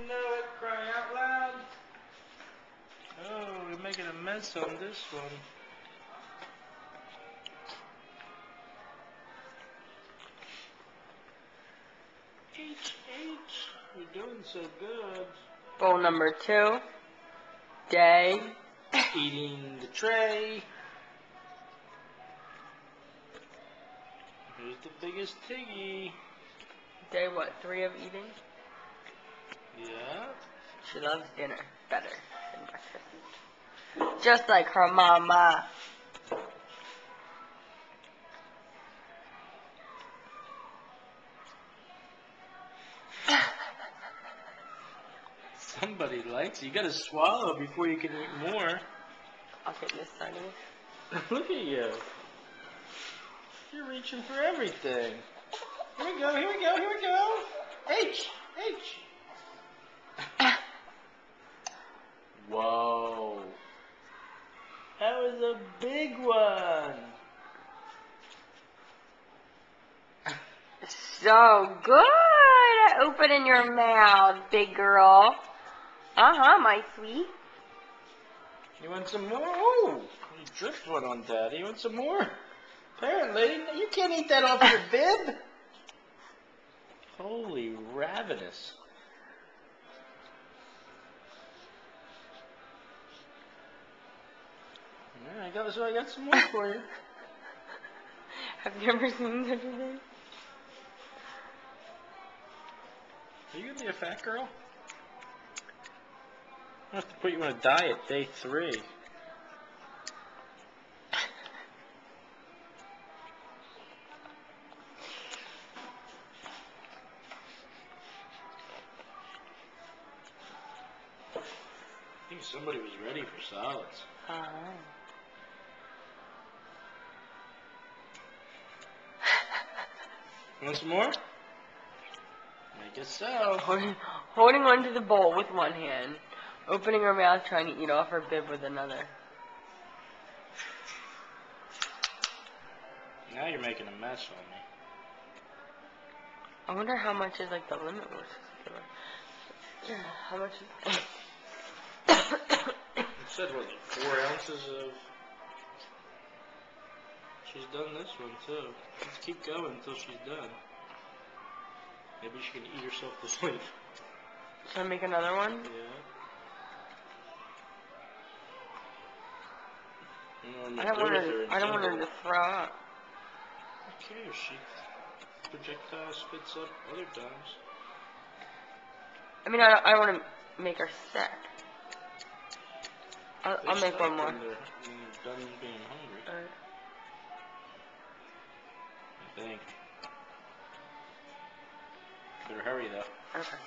know it, cry out loud. Oh, we're making a mess on this one. You're doing so good. Bowl number 2. Day. Eating the tray. Here's the biggest piggy. Day what? 3 of eating? Yeah. She loves dinner better than breakfast. Just like her mama. Somebody likes it. You gotta swallow before you can eat more. I'll get this side of it. Look at you. You're reaching for everything. Here we go, here we go, here we go. H! Whoa. That was a big one. So good. Open in your mouth, big girl. My sweet. You want some more? Oh, you dripped one on Daddy. You want some more? Apparently, you can't eat that off your bib. Holy ravenous. Yeah, I got some more for you. Have you ever seen such a thing? Are you gonna be a fat girl? I have to put you on a diet day 3. I think somebody was ready for solids. You want some more? I guess so. Holding onto the bowl with one hand, opening her mouth, trying to eat off her bib with another. Now you're making a mess on me. I wonder how much is like the limit was. How much is It said what, like 4 ounces of... She's done this one too. Let's keep going until she's done. Maybe she can eat herself to sleep. Should I make another one? Yeah. I don't want her to throw up. Okay, if she projectile spits up other times. I mean, I don't want to make her sick. I'll make one more. When they're done being hungry. Alright. I think. Better hurry though. Okay.